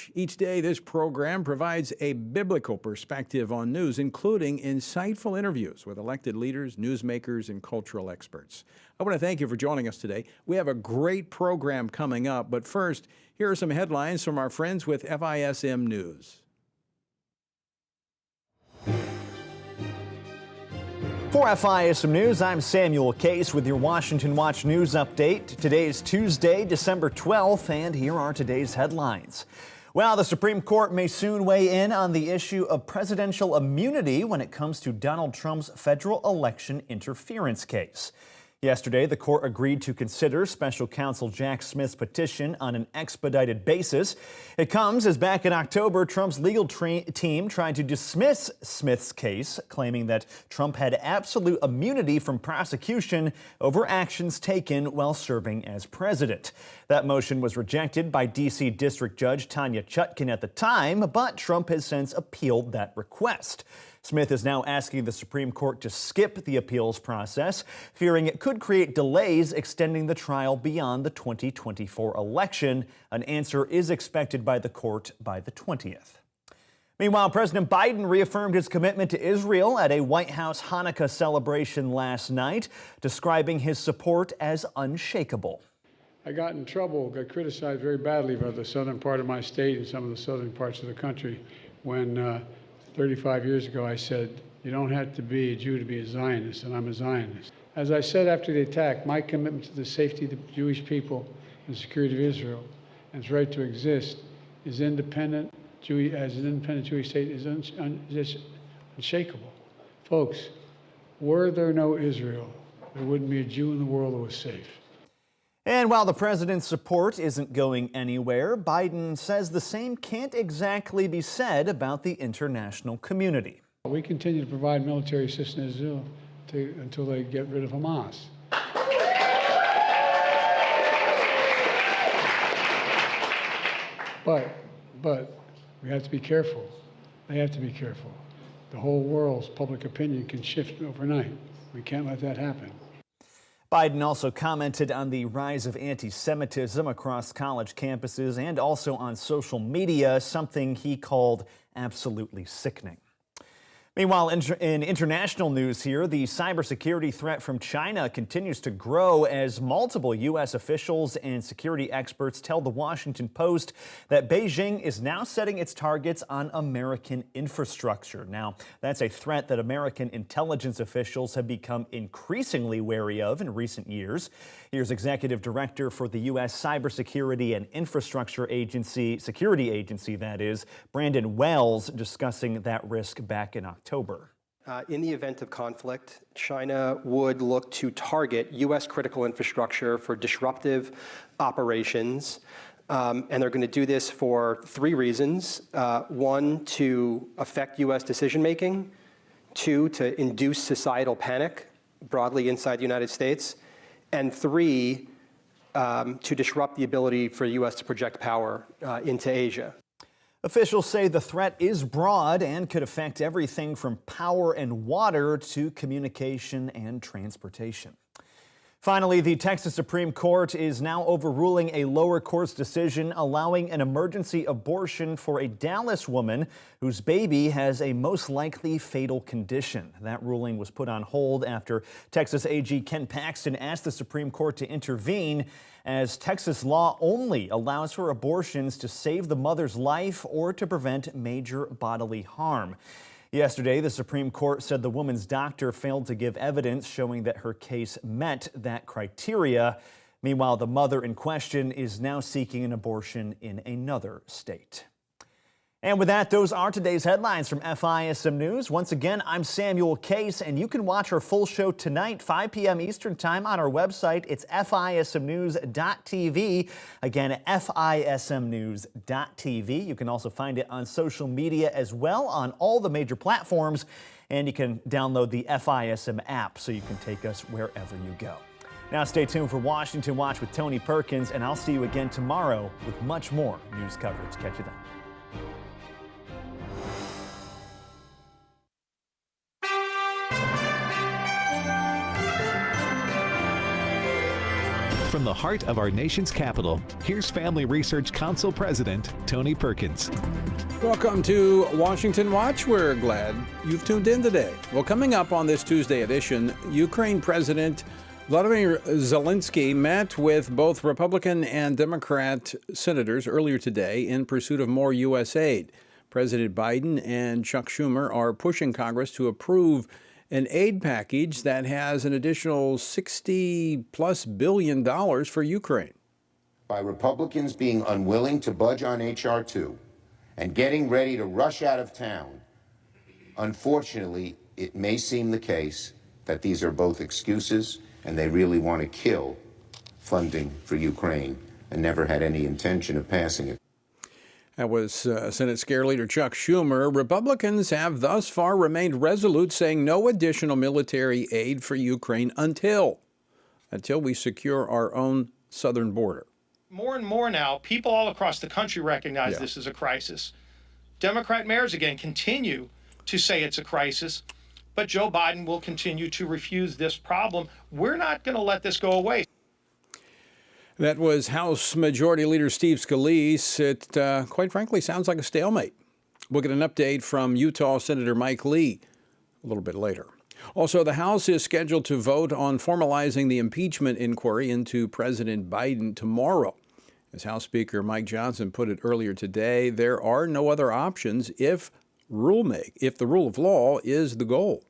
Watch. Each day, this program provides a biblical perspective on news, including insightful interviews with elected leaders, newsmakers, and cultural experts. I want to thank you for joining us today. We have a great program coming up, but first, here are some headlines from our friends with FISM News. For FISM News, I'm Samuel Case with your Washington Watch News update. Today is Tuesday, December 12th, and here are today's headlines. Well, the Supreme Court may soon weigh in on the issue of presidential immunity when it comes to Donald Trump's federal election interference case. Yesterday, the court agreed to consider special counsel Jack Smith's petition on an expedited basis. It comes as back in October, Trump's legal team tried to dismiss Smith's case, claiming that Trump had absolute immunity from prosecution over actions taken while serving as president. That motion was rejected by D.C. District Judge Tanya Chutkan at the time, but Trump has since appealed that request. Smith is now asking the Supreme Court to skip the appeals process, fearing it could create delays extending the trial beyond the 2024 election. An answer is expected by the court by the 20th. Meanwhile, President Biden reaffirmed his commitment to Israel at a White House Hanukkah celebration last night, describing his support as unshakable. I got in trouble, got criticized very badly by the southern part of my state and some of the southern parts of the country when 35 years ago, I said, you don't have to be a Jew to be a Zionist, and I'm a Zionist. As I said after the attack, my commitment to the safety of the Jewish people and security of Israel and its right to exist is independent, as an independent Jewish state, is unshakable. Folks, were there no Israel, there wouldn't be a Jew in the world that was safe. And while the president's support isn't going anywhere, Biden says the same can't exactly be said about the international community. We continue to provide military assistance to Israel until they get rid of Hamas. But we have to be careful. They have to be careful. The whole world's public opinion can shift overnight. We can't let that happen. Biden also commented on the rise of anti-Semitism across college campuses and also on social media, something he called absolutely sickening. Meanwhile, in international news here, the cybersecurity threat from China continues to grow as multiple U.S. officials and security experts tell the Washington Post that Beijing is now setting its targets on American infrastructure. Now, that's a threat that American intelligence officials have become increasingly wary of in recent years. Here's Executive Director for the U.S. Cybersecurity and Infrastructure Agency, Security Agency, that is, Brandon Wells, discussing that risk back in October. In the event of conflict, China would look to target U.S. critical infrastructure for disruptive operations. And they're going to do this for three reasons. One, to affect U.S. decision-making. Two, to induce societal panic broadly inside the United States. And three, to disrupt the ability for the U.S. to project power into Asia. Officials say the threat is broad and could affect everything from power and water to communication and transportation. Finally, the Texas Supreme Court is now overruling a lower court's decision allowing an emergency abortion for a Dallas woman whose baby has a most likely fatal condition. That ruling was put on hold after Texas AG Ken Paxton asked the Supreme Court to intervene, as Texas law only allows for abortions to save the mother's life or to prevent major bodily harm. Yesterday, the Supreme Court said the woman's doctor failed to give evidence showing that her case met that criteria. Meanwhile, the mother in question is now seeking an abortion in another state. And with that, those are today's headlines from FISM News. Once again, I'm Samuel Case, and you can watch our full show tonight, 5 p.m. Eastern Time on our website. It's FISMnews.tv. Again, FISMnews.tv. You can also find it on social media as well on all the major platforms, and you can download the FISM app so you can take us wherever you go. Now stay tuned for Washington Watch with Tony Perkins, and I'll see you again tomorrow with much more news coverage. Catch you then. From the heart of our nation's capital, here's Family Research Council President Tony Perkins. Welcome to Washington Watch. We're glad you've tuned in today. Well, coming up on this Tuesday edition, Ukraine President Vladimir Zelensky met with both Republican and Democrat senators earlier today in pursuit of more U.S. aid. President Biden and Chuck Schumer are pushing Congress to approve an aid package that has an additional $60+ billion for Ukraine. By Republicans being unwilling to budge on H.R. 2 and getting ready to rush out of town, unfortunately, it may seem the case that these are both excuses and they really want to kill funding for Ukraine and never had any intention of passing it. That was Senate Scare Leader Chuck Schumer. Republicans have thus far remained resolute, saying no additional military aid for Ukraine until we secure our own southern border. More and more now, people all across the country recognize this is a crisis. Democrat mayors, again, continue to say it's a crisis, but Joe Biden will continue to refuse this problem. We're not going to let this go away. That was House Majority Leader Steve Scalise. It, quite frankly, sounds like a stalemate. We'll get an update from Utah Senator Mike Lee a little bit later. Also, the House is scheduled to vote on formalizing the impeachment inquiry into President Biden tomorrow. As House Speaker Mike Johnson put it earlier today, there are no other options if the rule of law is the goal.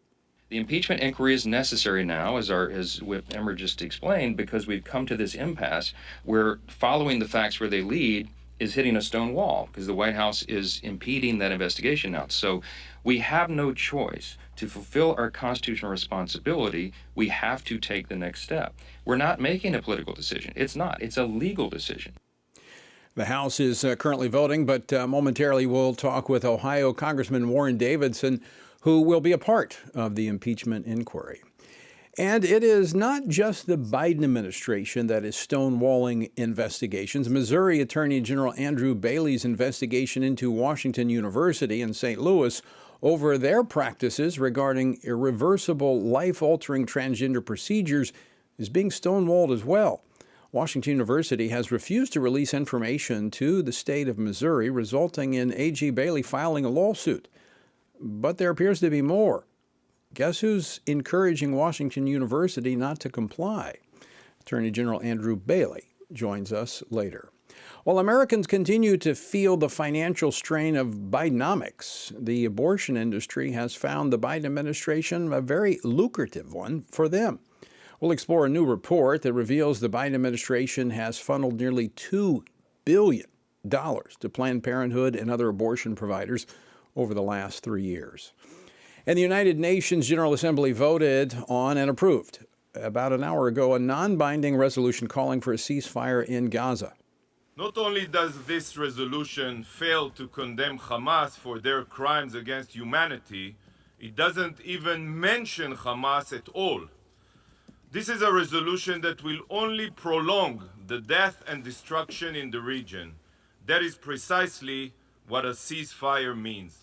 The impeachment inquiry is necessary now, as Whip Emmer just explained, because we've come to this impasse where following the facts where they lead is hitting a stone wall because the White House is impeding that investigation now. So we have no choice. To fulfill our constitutional responsibility, we have to take the next step. We're not making a political decision. It's not. It's a legal decision. The House is currently voting, but momentarily we'll talk with Ohio Congressman Warren Davidson, who will be a part of the impeachment inquiry. And it is not just the Biden administration that is stonewalling investigations. Missouri Attorney General Andrew Bailey's investigation into Washington University in St. Louis over their practices regarding irreversible, life-altering transgender procedures is being stonewalled as well. Washington University has refused to release information to the state of Missouri, resulting in A.G. Bailey filing a lawsuit. But there appears to be more. Guess who's encouraging Washington University not to comply? Attorney General Andrew Bailey joins us later. While Americans continue to feel the financial strain of Bidenomics, the abortion industry has found the Biden administration a very lucrative one for them. We'll explore a new report that reveals the Biden administration has funneled nearly $2 billion to Planned Parenthood and other abortion providers over the last 3 years. And the United Nations General Assembly voted on and approved, about an hour ago, a non-binding resolution calling for a ceasefire in Gaza. Not only does this resolution fail to condemn Hamas for their crimes against humanity, it doesn't even mention Hamas at all. This is a resolution that will only prolong the death and destruction in the region. That is precisely what a ceasefire means.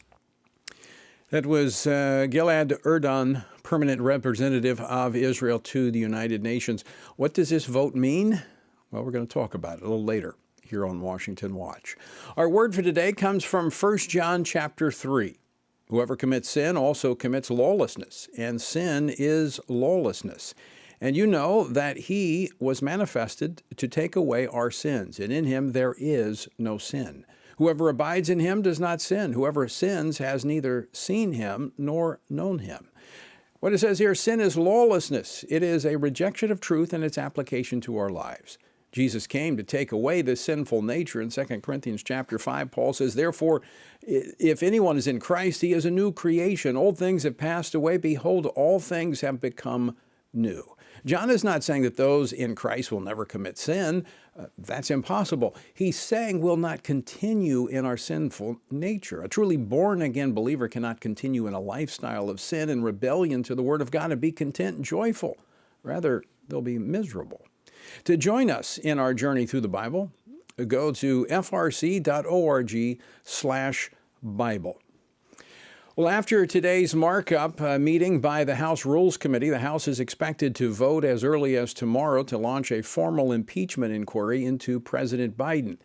That was Gilad Erdan, permanent representative of Israel to the United Nations. What does this vote mean? Well, we're going to talk about it a little later here on Washington Watch. Our word for today comes from 1 John chapter 3. Whoever commits sin also commits lawlessness, and sin is lawlessness. And you know that he was manifested to take away our sins, and in him there is no sin. Whoever abides in him does not sin. Whoever sins has neither seen him nor known him. What it says here, sin is lawlessness. It is a rejection of truth and its application to our lives. Jesus came to take away this sinful nature. In 2 Corinthians chapter 5, Paul says, therefore, if anyone is in Christ, he is a new creation. Old things have passed away. Behold, all things have become new. John is not saying that those in Christ will never commit sin. That's impossible. He's saying we'll not continue in our sinful nature. A truly born-again believer cannot continue in a lifestyle of sin and rebellion to the Word of God and be content and joyful. Rather, they'll be miserable. To join us in our journey through the Bible, go to frc.org/Bible. Well, after today's markup meeting by the House Rules Committee, the House is expected to vote as early as tomorrow to launch a formal impeachment inquiry into President Biden.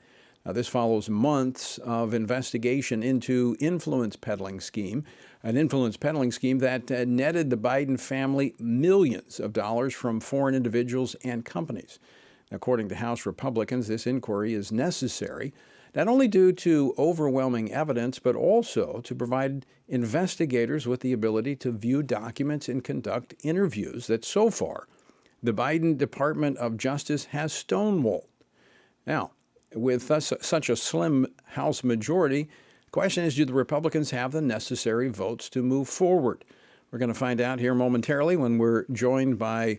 Now, this follows months of investigation into an influence peddling scheme that netted the Biden family millions of dollars from foreign individuals and companies. According to House Republicans, this inquiry is necessary not only due to overwhelming evidence, but also to provide investigators with the ability to view documents and conduct interviews that so far the Biden Department of Justice has stonewalled. Now, with such a slim House majority, the question is, do the Republicans have the necessary votes to move forward? We're going to find out here momentarily when we're joined by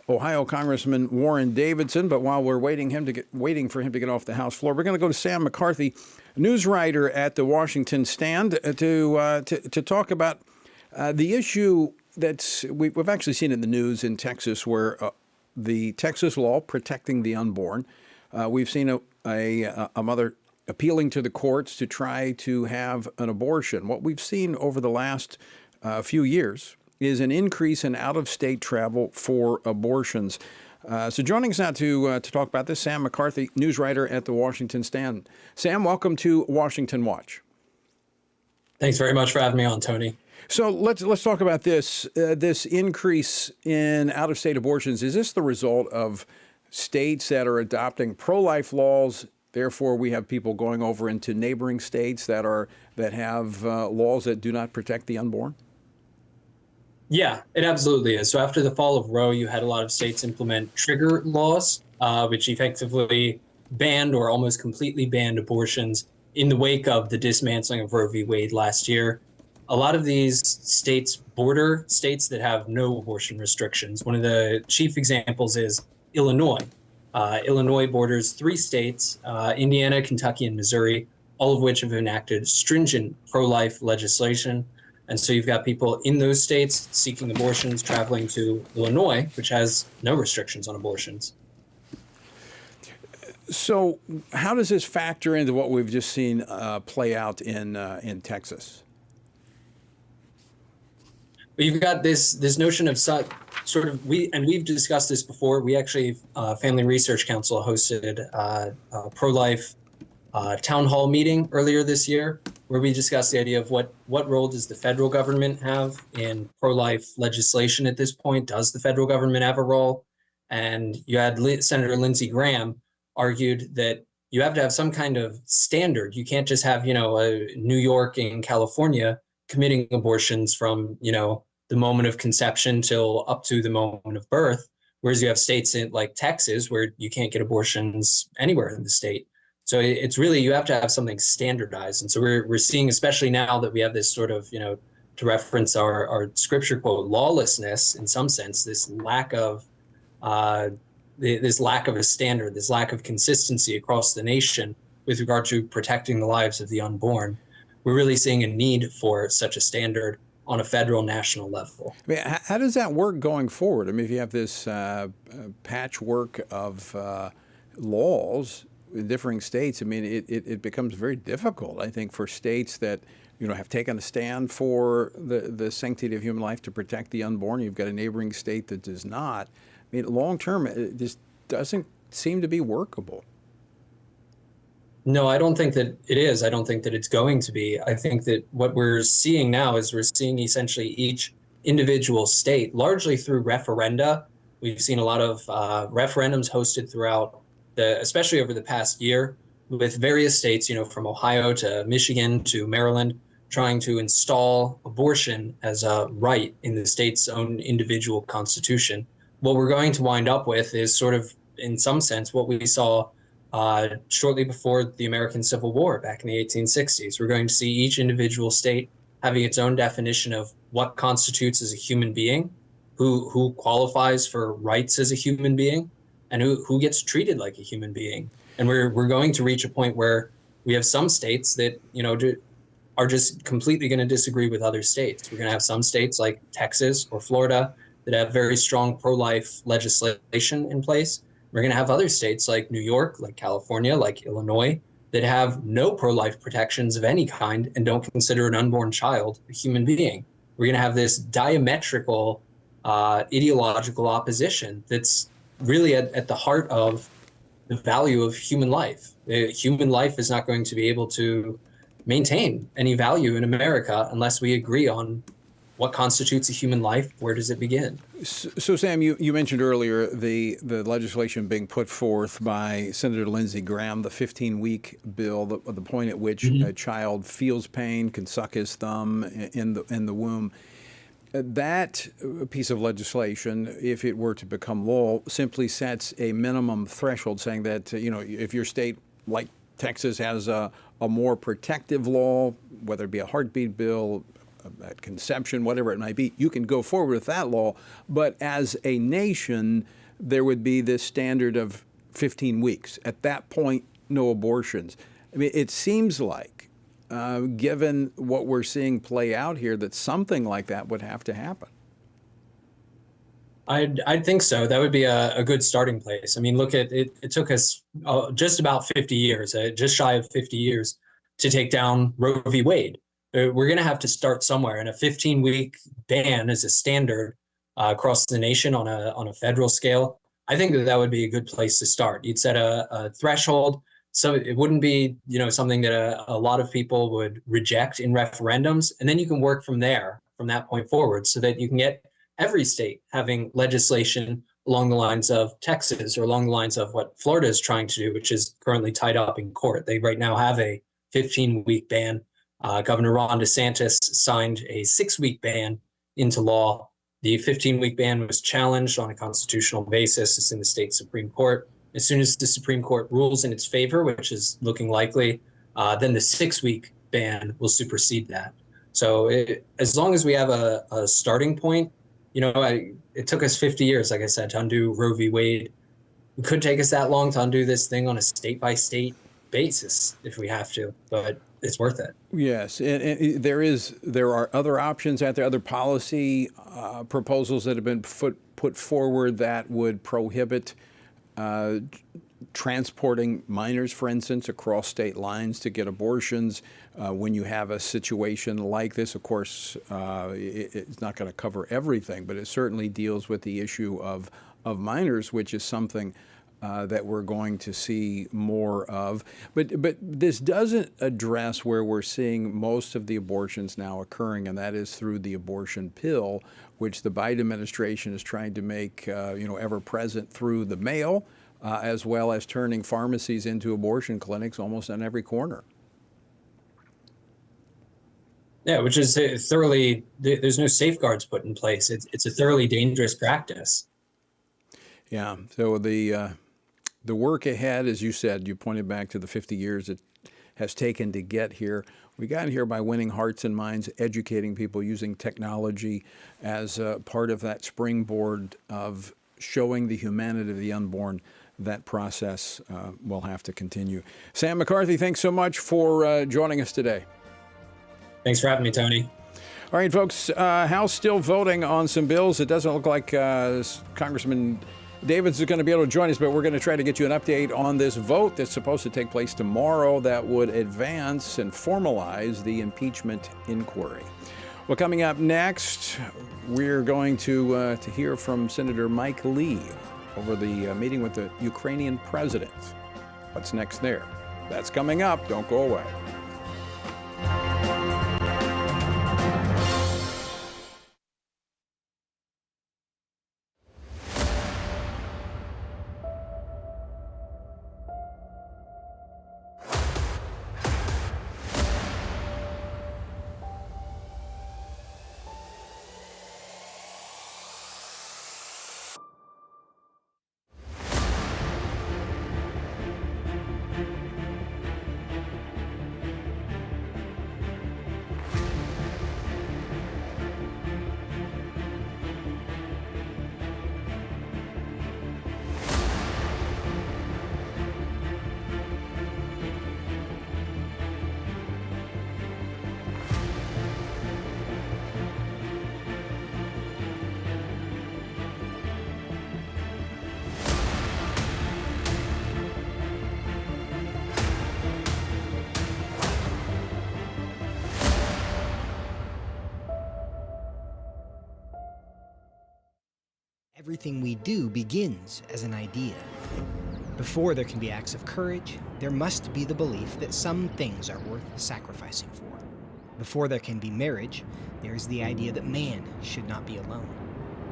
Ohio Congressman Warren Davidson. But while we're waiting for him to get off the House floor, we're going to go to Sam McCarthy, news writer at the Washington Stand, to talk about the issue that we've actually seen in the news in Texas, where the Texas law protecting the unborn. We've seen a mother appealing to the courts to try to have an abortion. What we've seen over the last few years is an increase in out-of-state travel for abortions. So joining us now to talk about this, Sam McCarthy, news writer at the Washington Stand. Sam, welcome to Washington Watch. Thanks very much for having me on, Tony. So let's talk about this increase in out-of-state abortions. Is this the result of states that are adopting pro-life laws? Therefore, we have people going over into neighboring states that have laws that do not protect the unborn? Yeah, it absolutely is. So after the fall of Roe, you had a lot of states implement trigger laws, which effectively banned or almost completely banned abortions in the wake of the dismantling of Roe v. Wade last year. A lot of these states border states that have no abortion restrictions. One of the chief examples is Illinois. Illinois borders 3 states, Indiana, Kentucky, and Missouri, all of which have enacted stringent pro-life legislation. And so you've got people in those states seeking abortions traveling to Illinois, which has no restrictions on abortions. So how does this factor into what we've just seen play out in Texas? You've got this notion of we've discussed this before. We actually, Family Research Council hosted a pro-life town hall meeting earlier this year, where we discussed the idea of what role does the federal government have in pro-life legislation at this point? Does the federal government have a role? And you had Senator Lindsey Graham argued that you have to have some kind of standard. You can't just have, New York and California committing abortions from, the moment of conception till up to the moment of birth, whereas you have states like Texas where you can't get abortions anywhere in the state. So it's really, you have to have something standardized. And so we're seeing, especially now that we have this sort of, to reference our scripture quote, lawlessness in some sense, this lack of a standard, this lack of consistency across the nation with regard to protecting the lives of the unborn. We're really seeing a need for such a standard on a federal, national level. I mean, how does that work going forward? I mean, if you have this patchwork of laws in differing states, I mean, it becomes very difficult, I think, for states that, have taken a stand for the sanctity of human life to protect the unborn. You've got a neighboring state that does not. I mean, long term, it just doesn't seem to be workable. No, I don't think that it is. I don't think that it's going to be. I think that what we're seeing now is we're seeing essentially each individual state, largely through referenda. We've seen a lot of referendums hosted throughout especially over the past year, with various states, from Ohio to Michigan to Maryland, trying to install abortion as a right in the state's own individual constitution. What we're going to wind up with is sort of, in some sense, what we saw shortly before the American Civil War back in the 1860s. We're going to see each individual state having its own definition of what constitutes as a human being, who qualifies for rights as a human being, and who gets treated like a human being. And we're going to reach a point where we have some states that, are just completely going to disagree with other states. We're going to have some states like Texas or Florida that have very strong pro-life legislation in place. We're going to have other states like New York, like California, like Illinois, that have no pro-life protections of any kind and don't consider an unborn child a human being. We're going to have this diametrical ideological opposition that's really at the heart of the value of human life. Human life is not going to be able to maintain any value in America unless we agree on what constitutes a human life. Where does it begin? So, Sam, you mentioned earlier the legislation being put forth by Senator Lindsey Graham, the 15-week bill, the point at which a child feels pain, can suck his thumb in the womb. That piece of legislation, if it were to become law, simply sets a minimum threshold, saying that if your state, like Texas, has a more protective law, whether it be a heartbeat bill, at conception, whatever it might be, you can go forward with that law. But as a nation, there would be this standard of 15 weeks. At that point, no abortions. I mean, it seems like, given what we're seeing play out here, that something like that would have to happen. I'd think so. That would be a good starting place. I mean, look at it. It took us just about 50 years, just shy of 50 years, to take down Roe v. Wade. We're going to have to start somewhere, and a 15-week ban is a standard across the nation on a federal scale. I think that would be a good place to start. You'd set a threshold, so it wouldn't be something that a lot of people would reject in referendums, and then you can work from there, from that point forward, so that you can get every state having legislation along the lines of Texas or along the lines of what Florida is trying to do, which is currently tied up in court. They right now have a 15-week ban. Governor Ron DeSantis signed a 6-week ban into law. The 15-week ban was challenged on a constitutional basis. It's in the state Supreme Court. As soon as the Supreme Court rules in its favor, which is looking likely, then the 6-week ban will supersede that. So as long as we have a starting point, it took us 50 years, like I said, to undo Roe v. Wade. It could take us that long to undo this thing on a state-by-state basis if we have to, but it's worth it. Yes, and there are other options out there, other policy proposals that have been put forward that would prohibit transporting minors, for instance, across state lines to get abortions. When you have a situation like this, of course, it's not going to cover everything, but it certainly deals with the issue of minors, which is something that we're going to see more of. But this doesn't address where we're seeing most of the abortions now occurring, and that is through the abortion pill, which the Biden administration is trying to make ever present through the mail, as well as turning pharmacies into abortion clinics almost on every corner. Yeah, which is there's no safeguards put in place. It's a thoroughly dangerous practice. Yeah, so the work ahead, as you said, you pointed back to the 50 years it has taken to get here. We got here by winning hearts and minds, educating people, using technology as part of that springboard of showing the humanity of the unborn. That process will have to continue. Sam McCarthy, thanks so much for joining us today. Thanks for having me, Tony. All right, folks, House still voting on some bills. It doesn't look like Congressman Davids is going to be able to join us, but we're going to try to get you an update on this vote that's supposed to take place tomorrow that would advance and formalize the impeachment inquiry. Well, coming up next, we're going to hear from Senator Mike Lee over the meeting with the Ukrainian president. What's next there? That's coming up. Don't go away. Everything we do begins as an idea. Before there can be acts of courage, there must be the belief that some things are worth sacrificing for. Before there can be marriage, there is the idea that man should not be alone.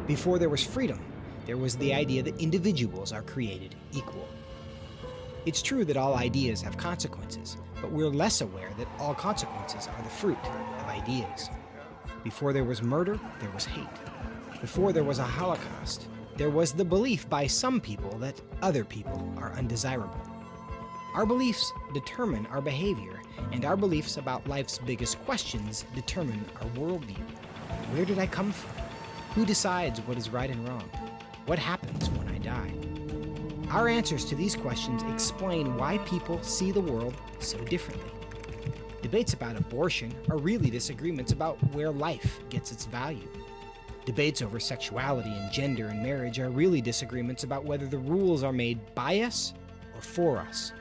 Before there was freedom, there was the idea that individuals are created equal. It's true that all ideas have consequences, but we're less aware that all consequences are the fruit of ideas. Before there was murder, there was hate. Before there was a Holocaust, there was the belief by some people that other people are undesirable. Our beliefs determine our behavior, and our beliefs about life's biggest questions determine our worldview. Where did I come from? Who decides what is right and wrong? What happens when I die? Our answers to these questions explain why people see the world so differently. Debates about abortion are really disagreements about where life gets its value. Debates over sexuality and gender and marriage are really disagreements about whether the rules are made by us or for us.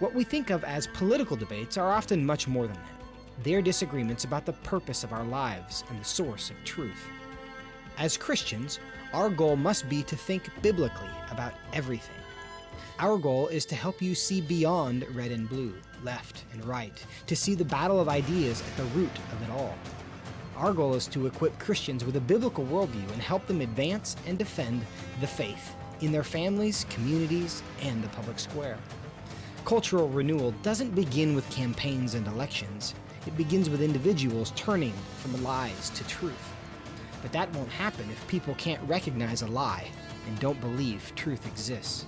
What we think of as political debates are often much more than that. They're disagreements about the purpose of our lives and the source of truth. As Christians, our goal must be to think biblically about everything. Our goal is to help you see beyond red and blue, left and right, to see the battle of ideas at the root of it all. Our goal is to equip Christians with a biblical worldview and help them advance and defend the faith in their families, communities, and the public square. Cultural renewal doesn't begin with campaigns and elections. It begins with individuals turning from lies to truth. But that won't happen if people can't recognize a lie and don't believe truth exists.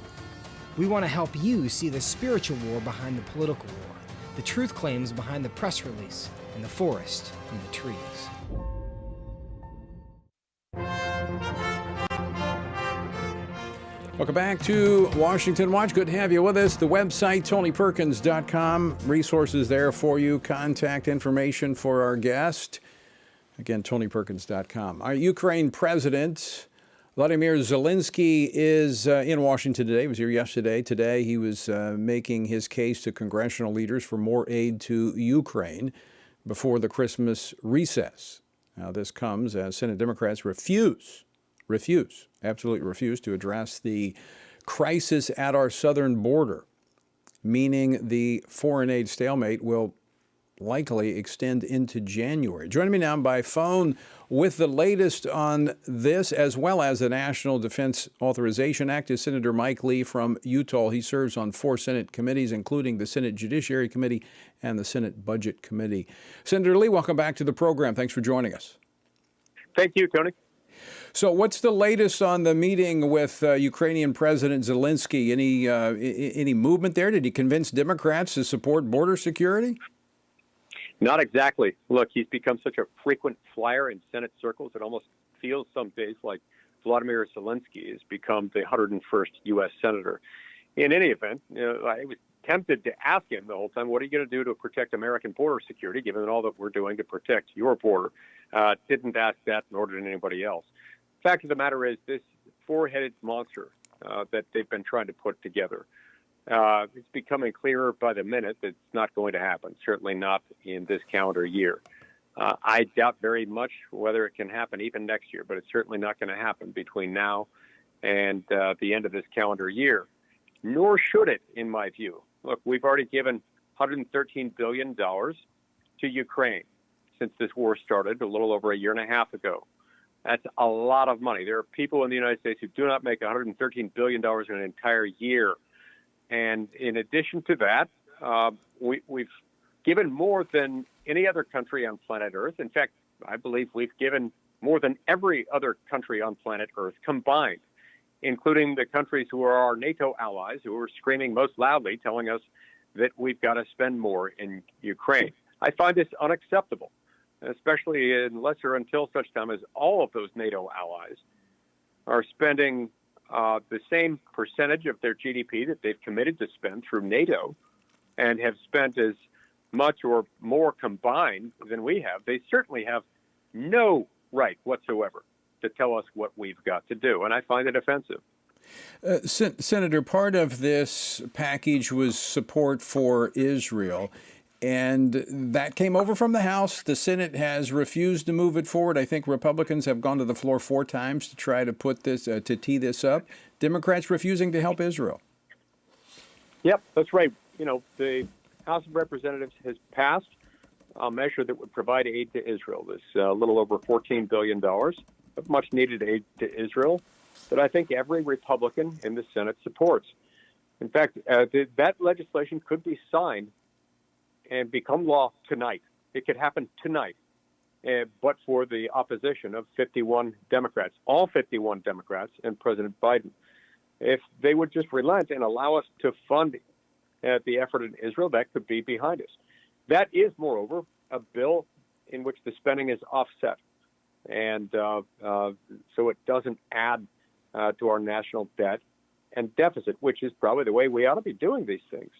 We want to help you see the spiritual war behind the political war, the truth claims behind the press release, and the forest from the trees. Welcome back to Washington Watch. Good to have you with us. The website, TonyPerkins.com. Resources there for you. Contact information for our guest. Again, TonyPerkins.com. Our Ukraine president, Vladimir Zelensky, is in Washington today. He was here yesterday. Today, he was making his case to congressional leaders for more aid to Ukraine before the Christmas recess. Now, this comes as Senate Democrats absolutely refuse to address the crisis at our southern border, meaning the foreign aid stalemate will likely extend into January. Joining me now by phone with the latest on this, as well as the National Defense Authorization Act, is Senator Mike Lee from Utah. He serves on 4 Senate committees, including the Senate Judiciary Committee and the Senate Budget Committee. Senator Lee, welcome back to the program. Thanks for joining us. Thank you, Tony. So what's the latest on the meeting with Ukrainian President Zelensky? Any movement there? Did he convince Democrats to support border security? Not exactly. Look, he's become such a frequent flyer in Senate circles, it almost feels some days like Vladimir Zelensky has become the 101st U.S. Senator. In any event, I was tempted to ask him the whole time, what are you going to do to protect American border security, given all that we're doing to protect your border? Didn't ask that, nor did anybody else. Fact of the matter is, this four-headed monster that they've been trying to put together, it's becoming clearer by the minute that it's not going to happen, certainly not in this calendar year. I doubt very much whether it can happen even next year, but it's certainly not going to happen between now and the end of this calendar year, nor should it, in my view. Look, we've already given $113 billion to Ukraine since this war started a little over a year and a half ago. That's a lot of money. There are people in the United States who do not make $113 billion in an entire year. And in addition to that, we've given more than any other country on planet Earth. In fact, I believe we've given more than every other country on planet Earth combined, including the countries who are our NATO allies, who are screaming most loudly, telling us that we've got to spend more in Ukraine. I find this unacceptable, especially unless or until such time as all of those NATO allies are spending the same percentage of their GDP that they've committed to spend through NATO and have spent as much or more combined than we have. They certainly have no right whatsoever to tell us what we've got to do, and I find it offensive. Senator, part of this package was support for Israel. And that came over from the House. The Senate has refused to move it forward. I think Republicans have gone to the floor 4 times to try to put this, to tee this up. Democrats refusing to help Israel. Yep, that's right. You know, the House of Representatives has passed a measure that would provide aid to Israel. This little over $14 billion of much needed aid to Israel that I think every Republican in the Senate supports. In fact, that legislation could be signed and become law tonight. It could happen tonight, but for the opposition of 51 Democrats, all 51 Democrats and President Biden. If they would just relent and allow us to fund the effort in Israel, that could be behind us. That is, moreover, a bill in which the spending is offset. And so it doesn't add to our national debt and deficit, which is probably the way we ought to be doing these things.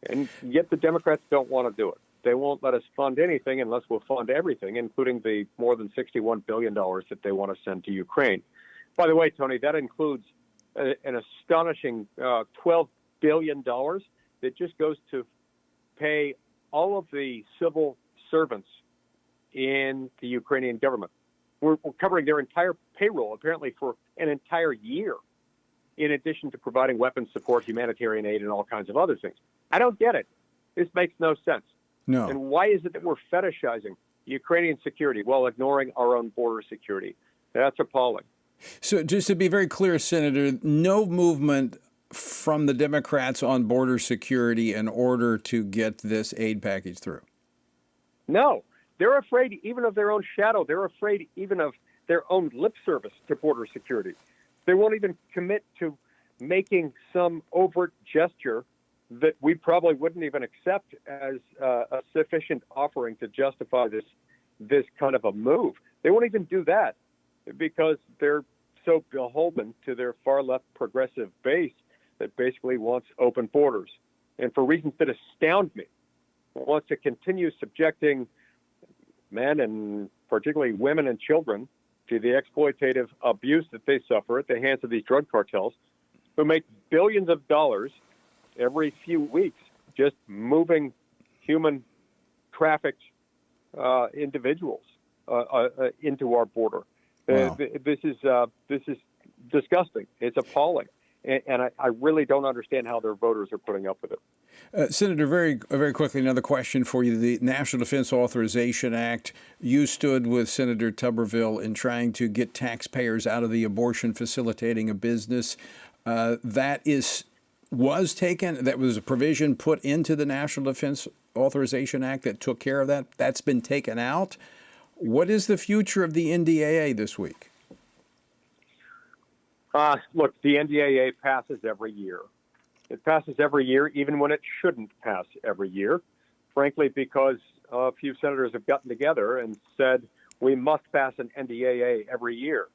And yet the Democrats don't want to do it. They won't let us fund anything unless we'll fund everything, including the more than $61 billion that they want to send to Ukraine. By the way, Tony, that includes an astonishing $12 billion that just goes to pay all of the civil servants in the Ukrainian government. We're covering their entire payroll, apparently, for an entire year, in addition to providing weapons support, humanitarian aid, and all kinds of other things. I don't get it. This makes no sense. No. And why is it that we're fetishizing Ukrainian security while ignoring our own border security? That's appalling. So just to be very clear, Senator, no movement from the Democrats on border security in order to get this aid package through? No. They're afraid even of their own shadow. They're afraid even of their own lip service to border security. They won't even commit to making some overt gesture that we probably wouldn't even accept as a sufficient offering to justify this kind of a move. They won't even do that because they're so beholden to their far-left progressive base that basically wants open borders. And for reasons that astound me, wants to continue subjecting men and particularly women and children to the exploitative abuse that they suffer at the hands of these drug cartels who make billions of dollars every few weeks just moving human trafficked individuals into our border. Wow. This is disgusting. It's appalling. And I really don't understand how their voters are putting up with it. Senator, very quickly, another question for you. The National Defense Authorization Act, you stood with Senator Tuberville in trying to get taxpayers out of the abortion facilitating a business. That was a provision put into the National Defense Authorization Act that took care of that. That's been taken out. What is the future of the NDAA this week? Look, the NDAA passes every year. It passes every year, even when it shouldn't pass every year, frankly, because a few senators have gotten together and said we must pass an NDAA every year,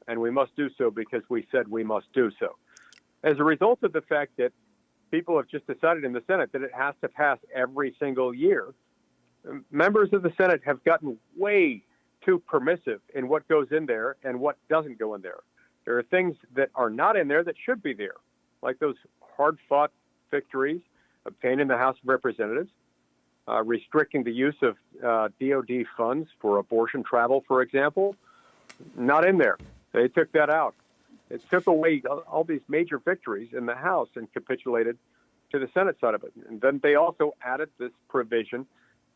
and we must do so because we said we must do so. As a result of the fact that people have just decided in the Senate that it has to pass every single year, members of the Senate have gotten way too permissive in what goes in there and what doesn't go in there. There are things that are not in there that should be there, like those hard-fought victories obtained in the House of Representatives, restricting the use of DOD funds for abortion travel, for example. Not in there. They took that out. It took away all these major victories in the House and capitulated to the Senate side of it. And then they also added this provision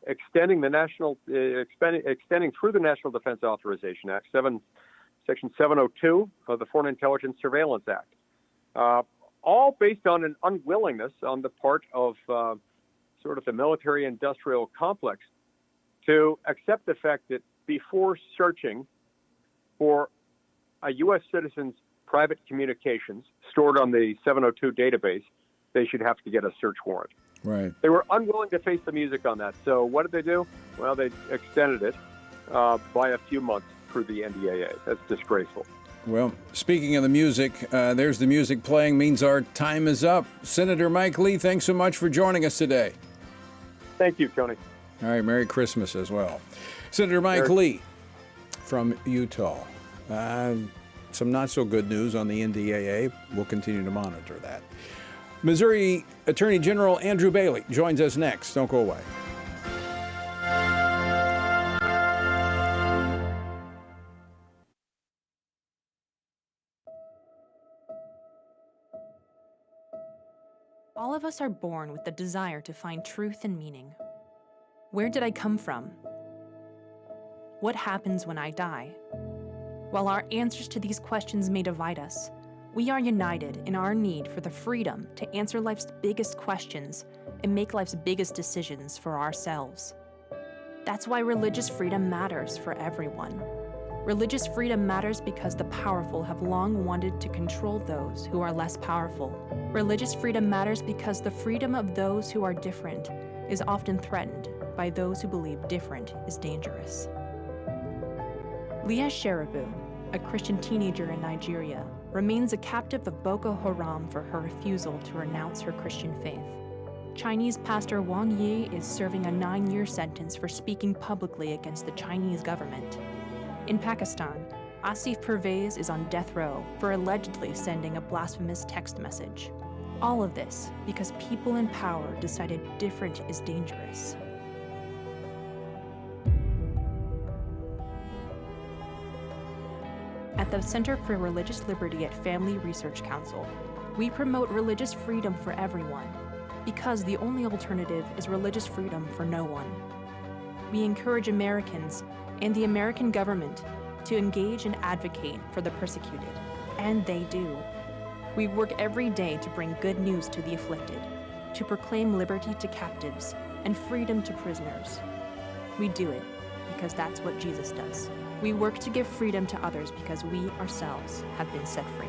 extending extending through the National Defense Authorization Act, Section 702 of the Foreign Intelligence Surveillance Act, all based on an unwillingness on the part of sort of the military-industrial complex to accept the fact that before searching for a U.S. citizen's private communications stored on the 702 database, they should have to get a search warrant. Right. They were unwilling to face the music on that. So what did they do? Well, they extended it by a few months through the NDAA. That's disgraceful. Well, speaking of the music, there's the music playing, means our time is up. Senator Mike Lee, thanks so much for joining us today. Thank you, Tony. All right, Merry Christmas as well. Senator Mike Lee from Utah. Some not so good news on the NDAA. We'll continue to monitor that. Missouri Attorney General Andrew Bailey joins us next. Don't go away. All of us are born with the desire to find truth and meaning. Where did I come from? What happens when I die? While our answers to these questions may divide us, we are united in our need for the freedom to answer life's biggest questions and make life's biggest decisions for ourselves. That's why religious freedom matters for everyone. Religious freedom matters because the powerful have long wanted to control those who are less powerful. Religious freedom matters because the freedom of those who are different is often threatened by those who believe different is dangerous. Leah Sheribu, a Christian teenager in Nigeria, remains a captive of Boko Haram for her refusal to renounce her Christian faith. Chinese pastor Wang Yi is serving a 9-year sentence for speaking publicly against the Chinese government. In Pakistan, Asif Pervez is on death row for allegedly sending a blasphemous text message. All of this because people in power decided different is dangerous. At the Center for Religious Liberty at Family Research Council, we promote religious freedom for everyone, because the only alternative is religious freedom for no one. We encourage Americans and the American government to engage and advocate for the persecuted, and they do. We work every day to bring good news to the afflicted, to proclaim liberty to captives and freedom to prisoners. We do it because that's what Jesus does. We work to give freedom to others because we ourselves have been set free.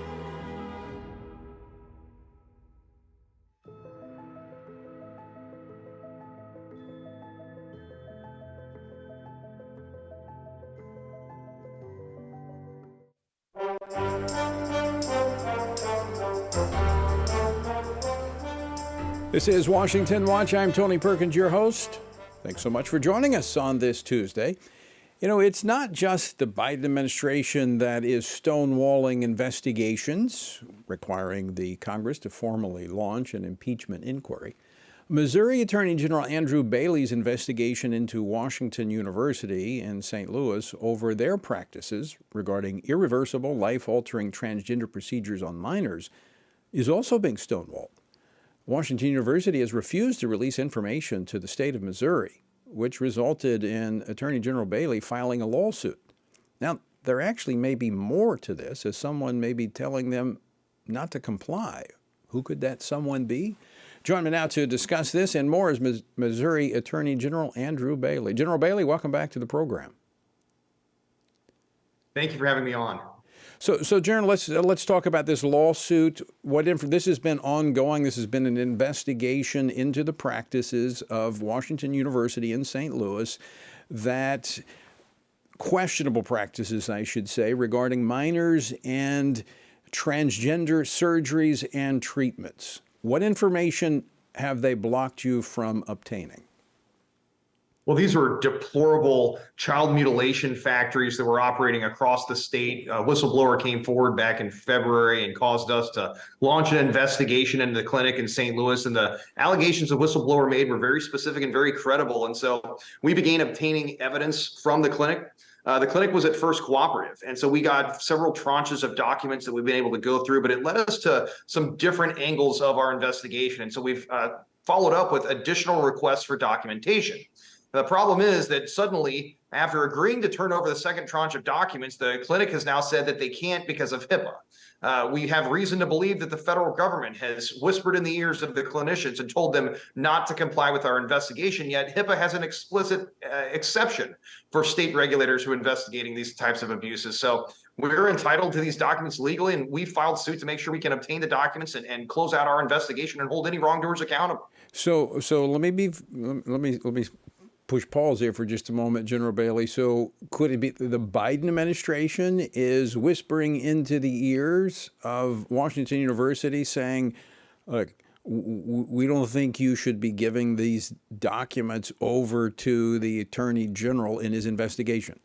This is Washington Watch. I'm Tony Perkins, your host. Thanks so much for joining us on this Tuesday. You know, it's not just the Biden administration that is stonewalling investigations, requiring the Congress to formally launch an impeachment inquiry. Missouri Attorney General Andrew Bailey's investigation into Washington University in St. Louis over their practices regarding irreversible, life-altering transgender procedures on minors is also being stonewalled. Washington University has refused to release information to the state of Missouri, which resulted in Attorney General Bailey filing a lawsuit. Now, there actually may be more to this, as someone may be telling them not to comply. Who could that someone be? Join me now to discuss this and more is Missouri Attorney General Andrew Bailey. General Bailey, welcome back to the program. Thank you for having me on. So, General, let's talk about this lawsuit. This has been ongoing. This has been an investigation into the practices of Washington University in St. Louis, that questionable practices, I should say, regarding minors and transgender surgeries and treatments. What information have they blocked you from obtaining? Well, these were deplorable child mutilation factories that were operating across the state. A whistleblower came forward back in February and caused us to launch an investigation into the clinic in St. Louis. And the allegations the whistleblower made were very specific and very credible. And so we began obtaining evidence from the clinic. The clinic was at first cooperative. And so we got several tranches of documents that we've been able to go through, but it led us to some different angles of our investigation. And so we've followed up with additional requests for documentation. The problem is that suddenly, after agreeing to turn over the second tranche of documents, the clinic has now said that they can't because of HIPAA. We have reason to believe that the federal government has whispered in the ears of the clinicians and told them not to comply with our investigation, yet HIPAA has an explicit exception for state regulators who are investigating these types of abuses. So we're entitled to these documents legally, and we filed suit to make sure we can obtain the documents and close out our investigation and hold any wrongdoers accountable. So let me push pause here for just a moment, General Bailey. So could it be the Biden administration is whispering into the ears of Washington University saying, look, we don't think you should be giving these documents over to the Attorney General in his investigation?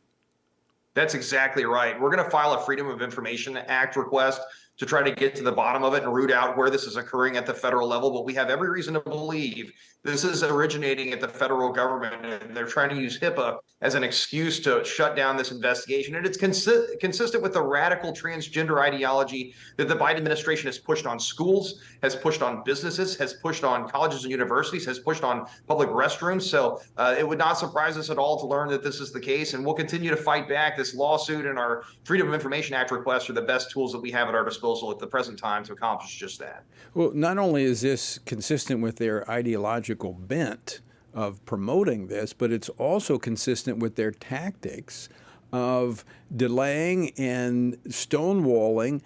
That's exactly right. We're going to file a Freedom of Information Act request to try to get to the bottom of it and root out where this is occurring at the federal level. But we have every reason to believe This is originating at the federal government, and they're trying to use HIPAA as an excuse to shut down this investigation. And it's consistent with the radical transgender ideology that the Biden administration has pushed on schools, has pushed on businesses, has pushed on colleges and universities, has pushed on public restrooms. So it would not surprise us at all to learn that this is the case, and we'll continue to fight back. This lawsuit and our Freedom of Information Act requests are the best tools that we have at our disposal at the present time to accomplish just that. Well, not only is this consistent with their ideological bent of promoting this, but it's also consistent with their tactics of delaying and stonewalling,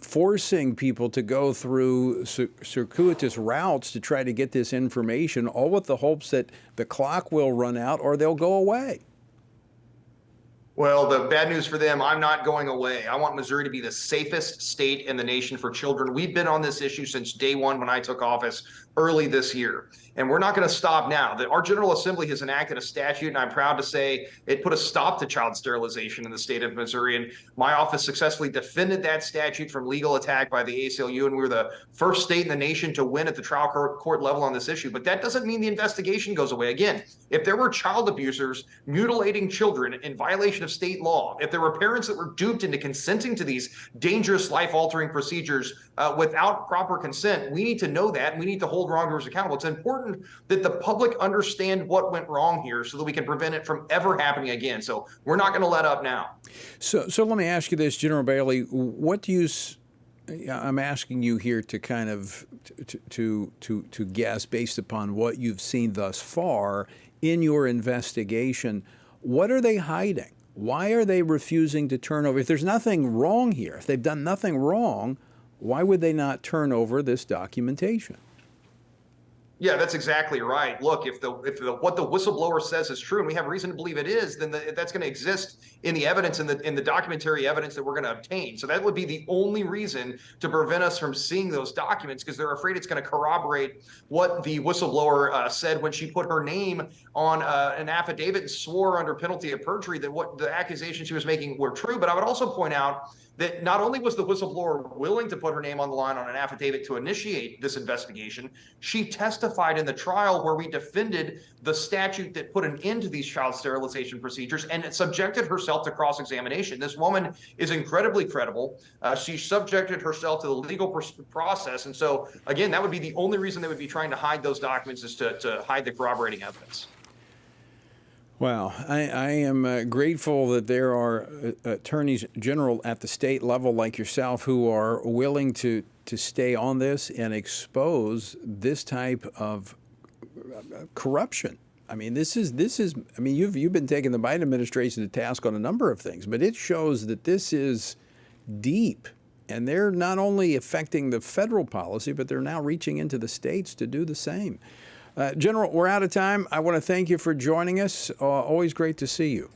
forcing people to go through circuitous routes to try to get this information, all with the hopes that the clock will run out or they'll go away. Well, the bad news for them, I'm not going away. I want Missouri to be the safest state in the nation for children. We've been on this issue since day one when I took office early this year. And we're not going to stop now. Our General Assembly has enacted a statute, and I'm proud to say it put a stop to child sterilization in the state of Missouri. And my office successfully defended that statute from legal attack by the ACLU, and we were the first state in the nation to win at the trial court level on this issue. But that doesn't mean the investigation goes away. Again, if there were child abusers mutilating children in violation of state law, if there were parents that were duped into consenting to these dangerous life-altering procedures without proper consent, we need to know that, and we need to hold wrongdoers accountable. It's important that the public understand what went wrong here so that we can prevent it from ever happening again. So we're not going to let up now. So let me ask you this, General Bailey, what do you, I'm asking you here to kind of to guess based upon what you've seen thus far in your investigation, what are they hiding? Why are they refusing to turn over? If there's nothing wrong here, if they've done nothing wrong, why would they not turn over this documentation? Yeah, that's exactly right. Look, if what the whistleblower says is true, and we have reason to believe it is, then that's going to exist in the evidence, in the documentary evidence that we're going to obtain. So that would be the only reason to prevent us from seeing those documents, because they're afraid it's going to corroborate what the whistleblower said when she put her name on an affidavit and swore under penalty of perjury that what the accusations she was making were true. But I would also point out that not only was the whistleblower willing to put her name on the line on an affidavit to initiate this investigation, she testified in the trial where we defended the statute that put an end to these child sterilization procedures, and it subjected herself to cross-examination. This woman is incredibly credible. She subjected herself to the legal process. And so, again, that would be the only reason they would be trying to hide those documents, is to hide the corroborating evidence. Well, I am grateful that there are attorneys general at the state level like yourself who are willing to stay on this and expose this type of corruption. I mean, this is. I mean, you've been taking the Biden administration to task on a number of things, but it shows that this is deep, and they're not only affecting the federal policy, but they're now reaching into the states to do the same. General, we're out of time. I want to thank you for joining us. Always great to see you.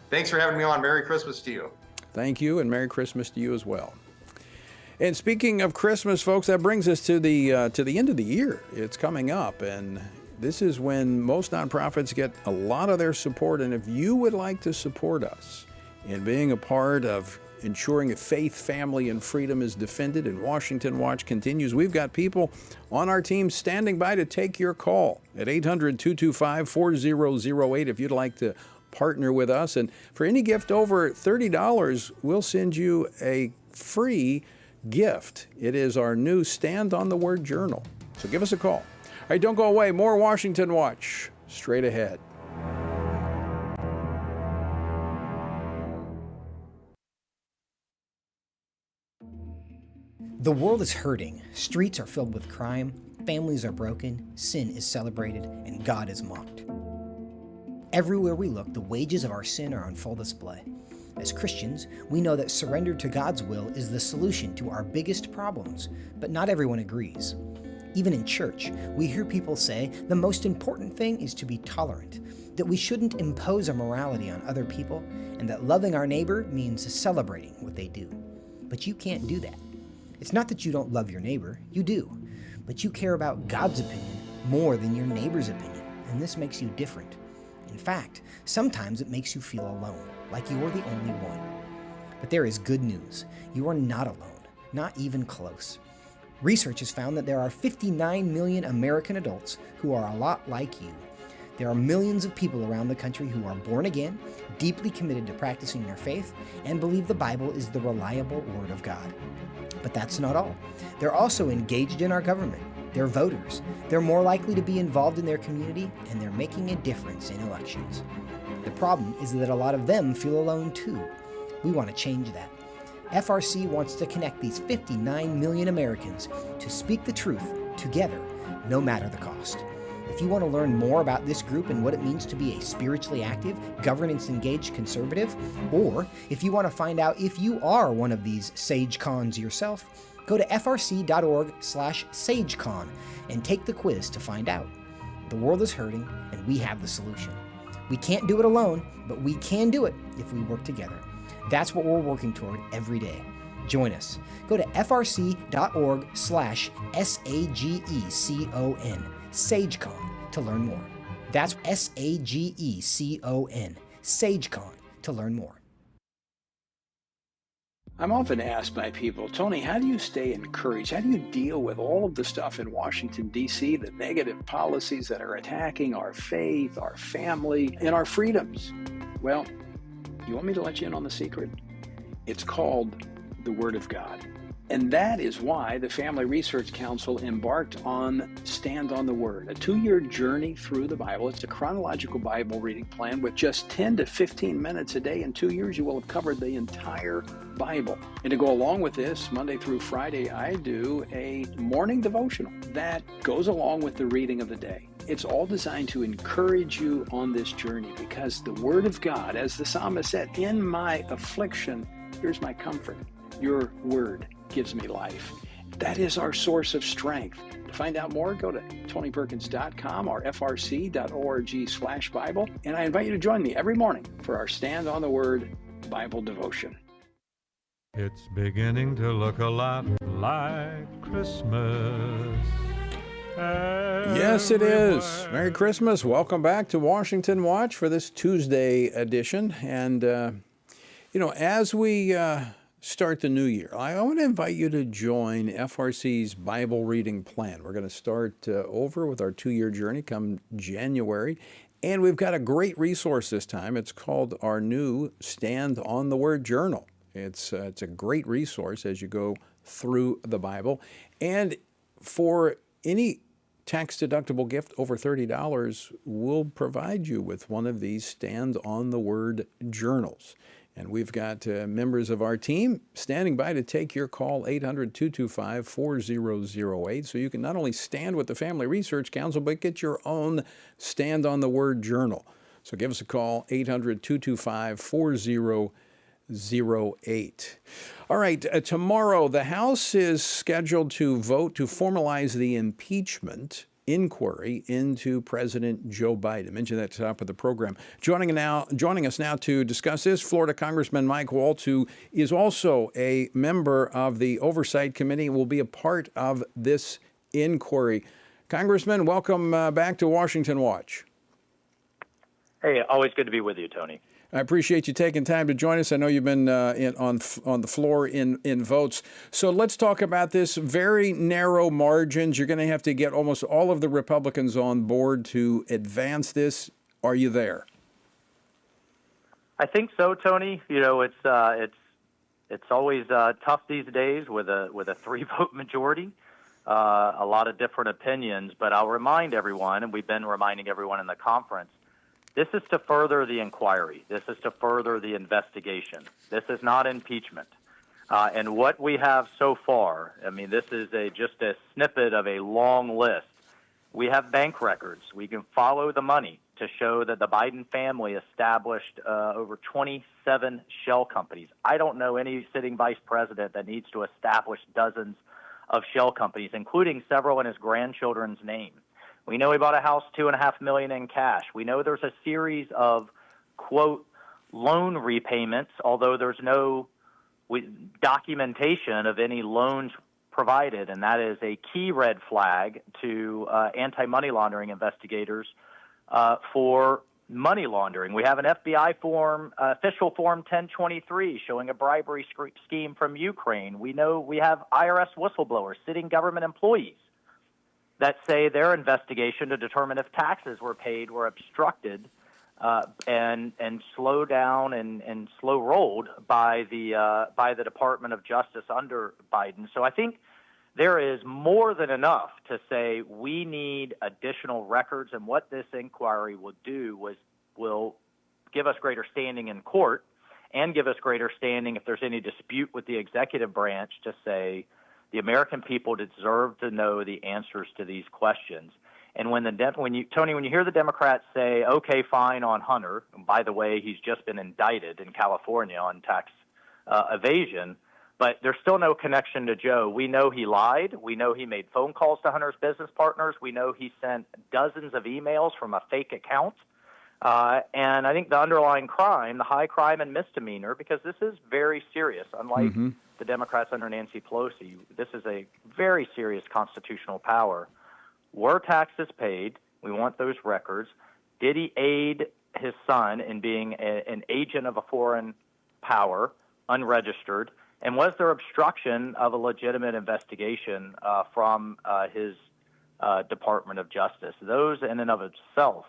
Thanks for having me on. Merry Christmas to you. Thank you, and Merry Christmas to you as well. And speaking of Christmas, folks, that brings us to the end of the year. It's coming up, and this is when most nonprofits get a lot of their support. And if you would like to support us in being a part of ensuring that faith, family, and freedom is defended and Washington Watch continues, we've got people on our team standing by to take your call at 800-225-4008 if you'd like to partner with us. And for any gift over $30, we'll send you a free gift. It is our new Stand on the Word journal. So give us a call. All right, don't go away. More Washington Watch straight ahead. The world is hurting, streets are filled with crime, families are broken, sin is celebrated, and God is mocked. Everywhere we look, the wages of our sin are on full display. As Christians, we know that surrender to God's will is the solution to our biggest problems, but not everyone agrees. Even in church, we hear people say the most important thing is to be tolerant, that we shouldn't impose our morality on other people, and that loving our neighbor means celebrating what they do. But you can't do that. It's not that you don't love your neighbor, you do, but you care about God's opinion more than your neighbor's opinion, and this makes you different. In fact, sometimes it makes you feel alone, like you're the only one. But there is good news. You are not alone, not even close. Research has found that there are 59 million American adults who are a lot like you. There are millions of people around the country who are born again, deeply committed to practicing their faith, and believe the Bible is the reliable Word of God. But that's not all. They're also engaged in our government. They're voters. They're more likely to be involved in their community, and they're making a difference in elections. The problem is that a lot of them feel alone too. We want to change that. FRC wants to connect these 59 million Americans to speak the truth together, no matter the cost. If you want to learn more about this group and what it means to be a spiritually active, governance-engaged conservative, or if you want to find out if you are one of these SageCons yourself, go to frc.org/SageCon and take the quiz to find out. The world is hurting, and we have the solution. We can't do it alone, but we can do it if we work together. That's what we're working toward every day. Join us. Go to frc.org/SAGECON, SageCon, to learn more. That's SAGECON, SageCon, to learn more. I'm often asked by people, Tony, how do you stay encouraged? How do you deal with all of the stuff in Washington, D.C., the negative policies that are attacking our faith, our family, and our freedoms? Well, you want me to let you in on the secret? It's called the Word of God. And that is why the Family Research Council embarked on Stand on the Word, a 2-year journey through the Bible. It's a chronological Bible reading plan with just 10 to 15 minutes a day. In 2 years, you will have covered the entire Bible. And to go along with this, Monday through Friday, I do a morning devotional that goes along with the reading of the day. It's all designed to encourage you on this journey because the Word of God, as the psalmist said, in my affliction, here's my comfort. Your Word gives me life. That is our source of strength. To find out more, go to tonyperkins.com or frc.org/Bible. And I invite you to join me every morning for our Stand on the Word Bible devotion. It's beginning to look a lot like Christmas. Yes, it is. Merry Christmas. Welcome back to Washington Watch for this Tuesday edition. And, as we start the new year, I want to invite you to join FRC's Bible reading plan. We're going to start over with our 2-year journey come January. And we've got a great resource this time. It's called our new Stand on the Word Journal. It's a great resource as you go through the Bible. And for any tax-deductible gift over $30, we'll provide you with one of these Stand on the Word journals. And we've got members of our team standing by to take your call, 800-225-4008, so you can not only stand with the Family Research Council, but get your own Stand on the Word journal. So give us a call, 800-225-4008. All right, tomorrow the House is scheduled to vote to formalize the impeachment inquiry into President Joe Biden. I mentioned that at the top of the program. Joining us now to discuss this, Florida Congressman Mike Waltz, who is also a member of the Oversight Committee and will be a part of this inquiry. Congressman, welcome back to Washington Watch. Hey, always good to be with you, Tony. I appreciate you taking time to join us. I know you've been on the floor in votes. So let's talk about this. Very narrow margins. You're going to have to get almost all of the Republicans on board to advance this. Are you there? I think so, Tony. You know, it's always tough these days with a 3-vote majority. A lot of different opinions, but I'll remind everyone, and we've been reminding everyone in the conference, this is to further the inquiry. This is to further the investigation. This is not impeachment. And what we have so far, I mean, this is just a snippet of a long list. We have bank records. We can follow the money to show that the Biden family established over 27 shell companies. I don't know any sitting vice president that needs to establish dozens of shell companies, including several in his grandchildren's name. We know he bought a house, $2.5 million in cash. We know there's a series of, quote, loan repayments, although there's no documentation of any loans provided, and that is a key red flag to anti-money laundering investigators for money laundering. We have an FBI form, official form 1023, showing a bribery scheme from Ukraine. We know we have IRS whistleblowers, sitting government employees, that say their investigation to determine if taxes were paid were obstructed and slow down and slow rolled by the Department of Justice under Biden. So I think there is more than enough to say we need additional records, and what this inquiry will do will give us greater standing in court and give us greater standing if there's any dispute with the executive branch to say the American people deserve to know the answers to these questions. And when you hear the Democrats say, okay, fine on Hunter, and by the way, he's just been indicted in California on tax evasion, but there's still no connection to Joe. We know he lied. We know he made phone calls to Hunter's business partners. We know he sent dozens of emails from a fake account. And I think the underlying crime, the high crime and misdemeanor, because this is very serious, unlike the Democrats under Nancy Pelosi, this is a very serious constitutional power. Were taxes paid? We want those records. Did he aid his son in being an agent of a foreign power, unregistered? And was there obstruction of a legitimate investigation from his Department of Justice? Those in and of itself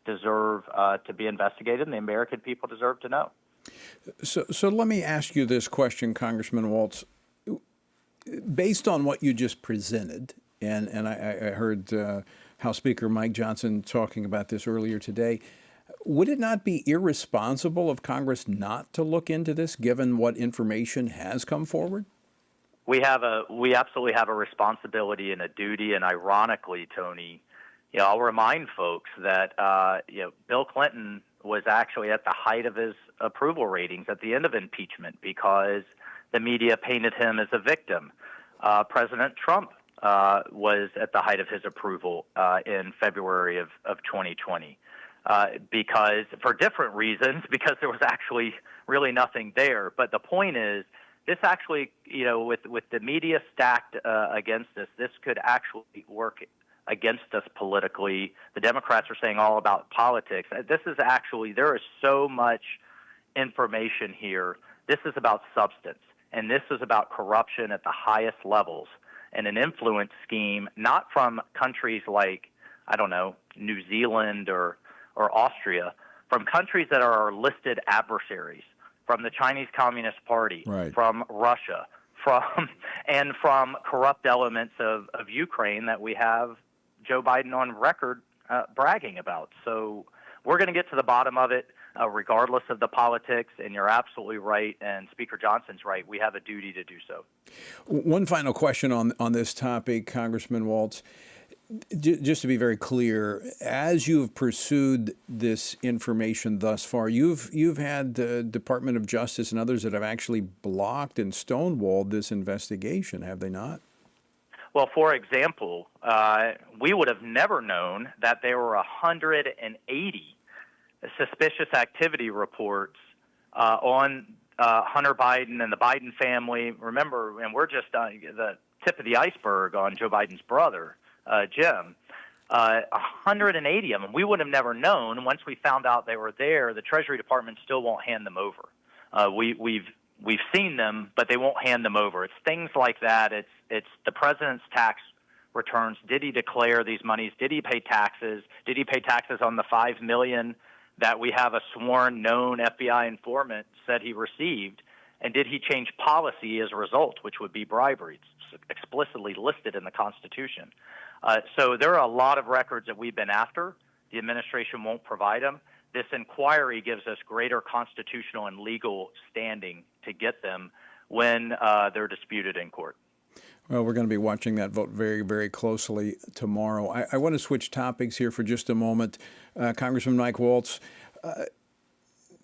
deserve to be investigated, and the American people deserve to know. So let me ask you this question, Congressman Waltz. Based on what you just presented, and I heard House Speaker Mike Johnson talking about this earlier today, would it not be irresponsible of Congress not to look into this, given what information has come forward? We absolutely have a responsibility and a duty, and ironically, Tony, I'll remind folks that Bill Clinton was actually at the height of his approval ratings at the end of impeachment because the media painted him as a victim. President Trump was at the height of his approval in February of 2020 because, for different reasons, because there was actually really nothing there. But the point is, this actually, with the media stacked against us, this could actually work against us politically. The Democrats are saying all about politics. This is actually, there is so much information here. This is about substance, and this is about corruption at the highest levels and an influence scheme, not from countries like, New Zealand or Austria, from countries that are our listed adversaries, from the Chinese Communist Party, from Russia, from corrupt elements of Ukraine that we have Joe Biden on record bragging about. So we're going to get to the bottom of it, regardless of the politics, and you're absolutely right, and Speaker Johnson's right. We have a duty to do so. One final question on this topic, Congressman Waltz. Just to be very clear, as you've pursued this information thus far, you've had the Department of Justice and others that have actually blocked and stonewalled this investigation, have they not? Well, for example, we would have never known that there were 180 suspicious activity reports on Hunter Biden and the Biden family. Remember, and we're just on the tip of the iceberg on Joe Biden's brother, Jim. 180 of them. We would have never known. Once we found out they were there, the Treasury Department still won't hand them over. We've seen them, but they won't hand them over. It's things like that. It's the president's tax returns. Did he declare these monies? Did he pay taxes? Did he pay taxes on the $5 million that we have a sworn known FBI informant said he received? And did he change policy as a result, which would be bribery? It's explicitly listed in the Constitution. So there are a lot of records that we've been after. The administration won't provide them. This inquiry gives us greater constitutional and legal standing to get them when they're disputed in court. Well, we're going to be watching that vote very, very closely tomorrow. I want to switch topics here for just a moment. Congressman Mike Waltz,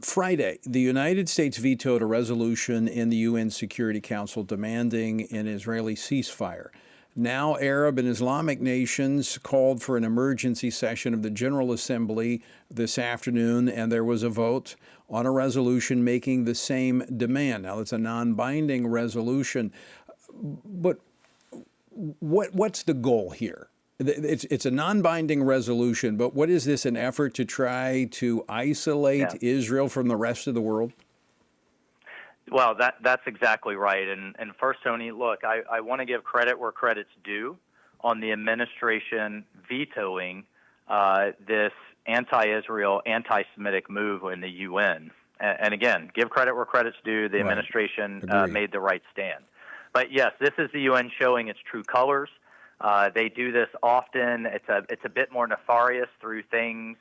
Friday, the United States vetoed a resolution in the UN Security Council demanding an Israeli ceasefire. Now, Arab and Islamic nations called for an emergency session of the General Assembly this afternoon, and there was a vote on a resolution making the same demand. Now, it's a non-binding resolution, but what's the goal here? It's a non-binding resolution, but what is this, an effort to try to isolate Israel from the rest of the world? Well, that's exactly right. And first, Tony, look, I want to give credit where credit's due on the administration vetoing this anti-Israel, anti-Semitic move in the UN. And again, give credit where credit's due. The administration made the right stand. But yes, this is the UN showing its true colors. They do this often. It's a bit more nefarious through things,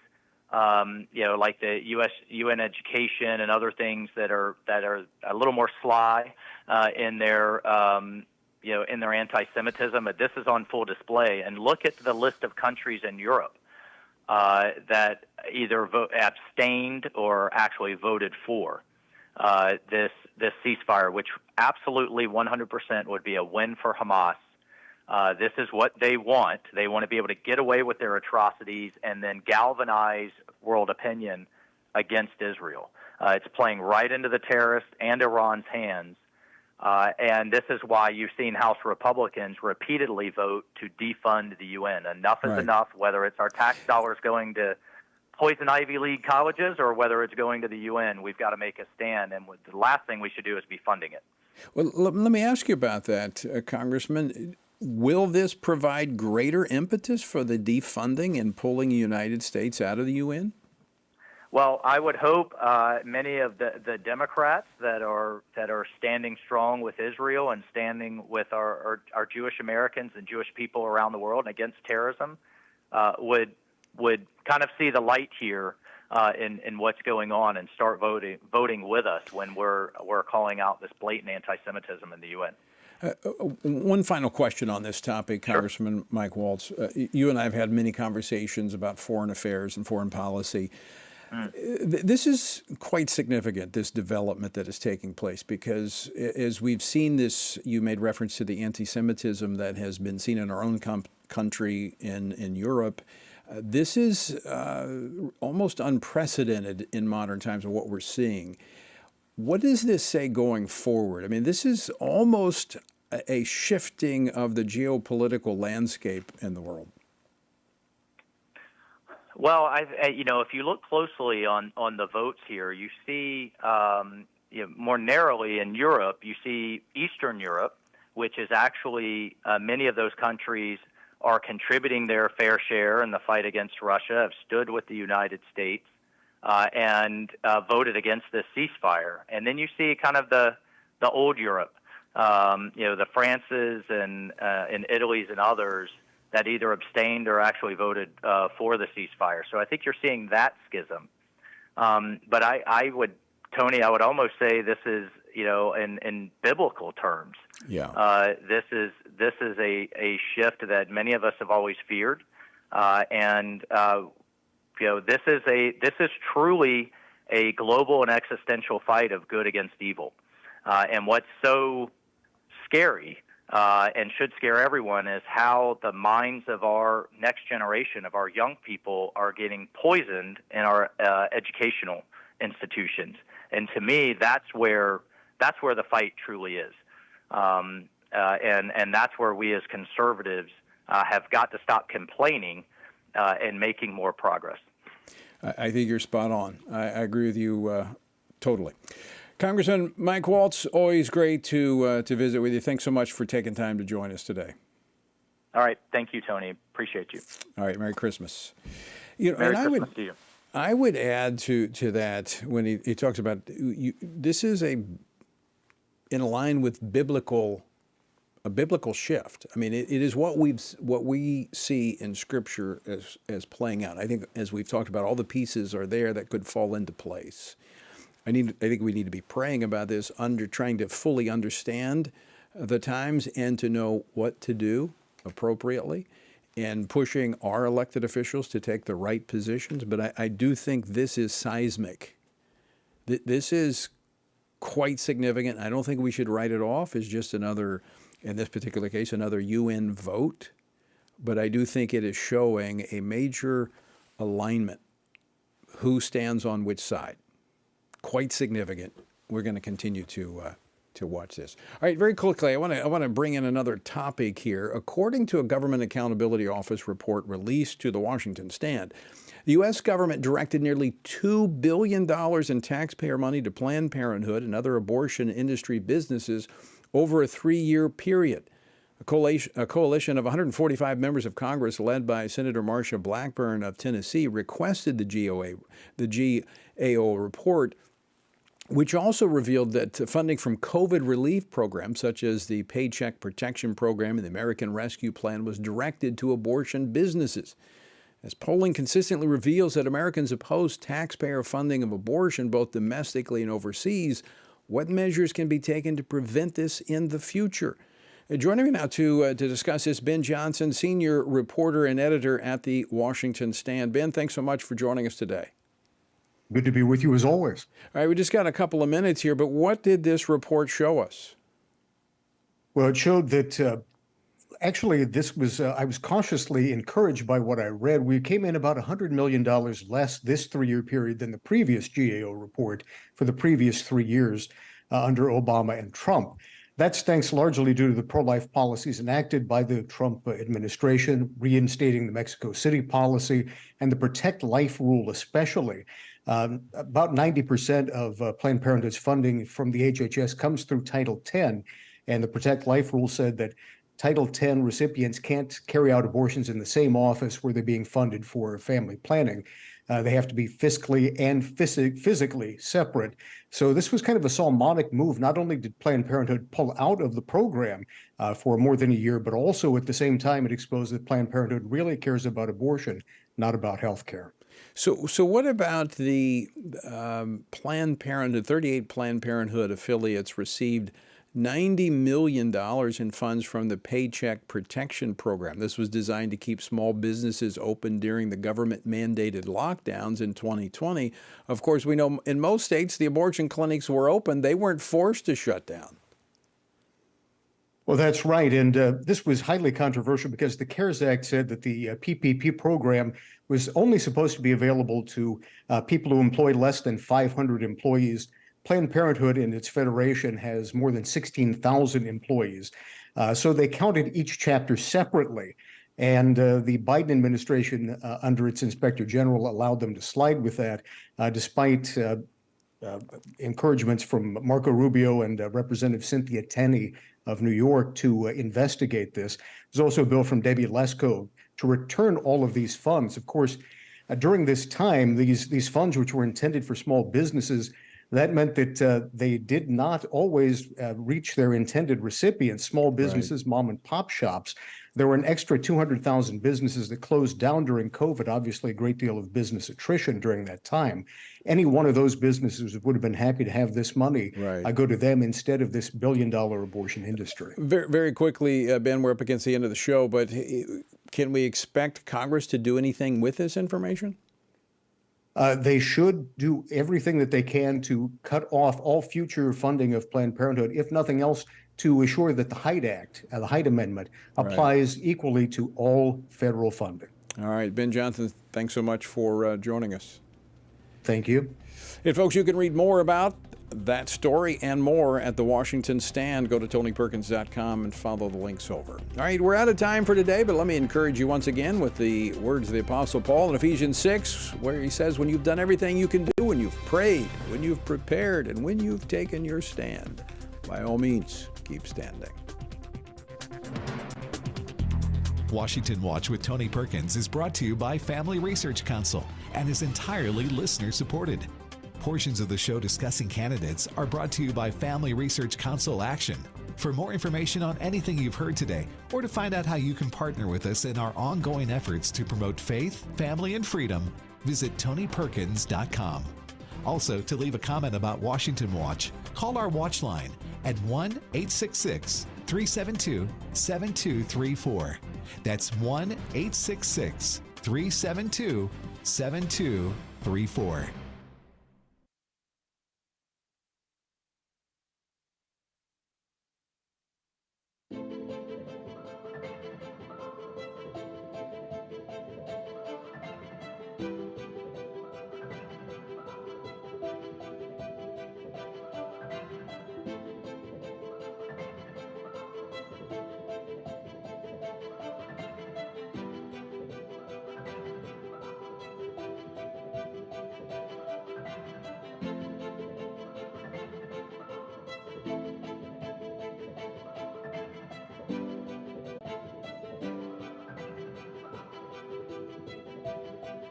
like the UN education and other things that are a little more sly in their in their anti-Semitism. But this is on full display. And look at the list of countries in Europe that either abstained or actually voted for this ceasefire, which absolutely 100% would be a win for Hamas. This is what they want. They want to be able to get away with their atrocities and then galvanize world opinion against Israel. It's playing right into the terrorists and Iran's hands. And this is why you've seen House Republicans repeatedly vote to defund the UN. Enough is enough, whether it's our tax dollars going to poison Ivy League colleges or whether it's going to the UN. We've got to make a stand. And the last thing we should do is be funding it. Well, let me ask you about that, Congressman. Will this provide greater impetus for the defunding and pulling the United States out of the UN? Well, I would hope many of the Democrats that are standing strong with Israel and standing with our Jewish Americans and Jewish people around the world and against terrorism would kind of see the light here in what's going on and start voting with us when we're calling out this blatant anti-Semitism in the UN. One final question on this topic, Congressman Mike Waltz. You and I have had many conversations about foreign affairs and foreign policy. This is quite significant, this development that is taking place, because as we've seen this, you made reference to the anti-Semitism that has been seen in our own country in Europe. This is almost unprecedented in modern times of what we're seeing. What does this say going forward? I mean, this is almost a shifting of the geopolitical landscape in the world. Well, if you look closely on the votes here, you see more narrowly in Europe, you see Eastern Europe, which is actually many of those countries are contributing their fair share in the fight against Russia, have stood with the United States, and voted against this ceasefire. And then you see kind of the old Europe, the Frances and Italy's and others that either abstained or actually voted for the ceasefire. So I think you're seeing that schism. But I would almost say this is, in biblical terms. Yeah. This is a shift that many of us have always feared, and this is truly a global and existential fight of good against evil. And what's so scary and should scare everyone is how the minds of our next generation, of our young people, are getting poisoned in our educational institutions. And to me, that's where the fight truly is. And that's where we as conservatives have got to stop complaining and making more progress. I think you're spot on. I agree with you totally. Congressman Mike Waltz, always great to visit with you. Thanks so much for taking time to join us today. All right. Thank you, Tony. Appreciate you. All right. Merry Christmas. Merry Christmas to you. I would add to that when he talks about this is in line with a biblical shift. I mean, it is what we see in Scripture as playing out. I think as we've talked about, all the pieces are there that could fall into place. I think we need to be praying about this, trying to fully understand the times and to know what to do appropriately, and pushing our elected officials to take the right positions. But I do think this is seismic. This is quite significant. I don't think we should write it off as just another, in this particular case, another UN vote. But I do think it is showing a major alignment. Who stands on which side? Quite significant. We're going to continue to to watch this. All right, very quickly, I want to bring in another topic here. According to a Government Accountability Office report released to the Washington Stand, the U.S. government directed nearly $2 billion in taxpayer money to Planned Parenthood and other abortion industry businesses over a 3-year period. A coalition of 145 members of Congress, led by Senator Marsha Blackburn of Tennessee, requested the GAO report, which also revealed that funding from COVID relief programs such as the Paycheck Protection Program and the American Rescue Plan was directed to abortion businesses. As polling consistently reveals that Americans oppose taxpayer funding of abortion both domestically and overseas, what measures can be taken to prevent this in the future? Joining me now to discuss this, Ben Johnson, senior reporter and editor at the Washington Stand. Ben, thanks so much for joining us today. Good to be with you as always. All right, we just got a couple of minutes here, but what did this report show us? Well, it showed that actually this was, I was cautiously encouraged by what I read. We came in about $100 million less this 3-year period than the previous GAO report for the previous 3 years under Obama and Trump. That's thanks largely due to the pro-life policies enacted by the Trump administration, reinstating the Mexico City policy and the Protect Life rule especially. About 90% of Planned Parenthood's funding from the HHS comes through Title X, and the Protect Life rule said that Title X recipients can't carry out abortions in the same office where they're being funded for family planning. They have to be fiscally and physically separate. So this was kind of a Solomonic move. Not only did Planned Parenthood pull out of the program for more than a year, but also at the same time it exposed that Planned Parenthood really cares about abortion, not about health care. So what about the Planned Parenthood, 38 Planned Parenthood affiliates received $90 million in funds from the Paycheck Protection Program. This was designed to keep small businesses open during the government-mandated lockdowns in 2020. Of course, we know in most states the abortion clinics were open. They weren't forced to shut down. Well, that's right. And this was highly controversial because the CARES Act said that the PPP program was only supposed to be available to people who employ less than 500 employees. Planned Parenthood and its federation has more than 16,000 employees. So they counted each chapter separately. And the Biden administration, under its inspector general, allowed them to slide with that, despite encouragements from Marco Rubio and Representative Cynthia Tenney of New York to investigate this. There's also a bill from Debbie Lesko to return all of these funds. Of course, during this time, these funds, which were intended for small businesses, that meant that they did not always reach their intended recipients, small businesses, mom and pop shops. There were an extra 200,000 businesses that closed down during COVID, obviously a great deal of business attrition during that time. Any one of those businesses would have been happy to have this money go to them instead of this billion-dollar abortion industry. Very, very quickly, Ben, we're up against the end of the show, but can we expect Congress to do anything with this information? They should do everything that they can to cut off all future funding of Planned Parenthood, if nothing else, to assure that the Hyde Act, the Hyde Amendment, applies equally to all federal funding. All right, Ben Johnson, thanks so much for joining us. Thank you. And folks, you can read more about that story and more at the Washington Stand. Go to TonyPerkins.com and follow the links over. All right, we're out of time for today, but let me encourage you once again with the words of the Apostle Paul in Ephesians 6, where he says, when you've done everything you can do, when you've prayed, when you've prepared, and when you've taken your stand, by all means, keep standing. Washington Watch with Tony Perkins is brought to you by Family Research Council and is entirely listener-supported. Portions of the show discussing candidates are brought to you by Family Research Council Action. For more information on anything you've heard today, or to find out how you can partner with us in our ongoing efforts to promote faith, family, and freedom, visit TonyPerkins.com. Also, to leave a comment about Washington Watch, call our watch line at 1-866-372-7234. That's 1-866-372-7234.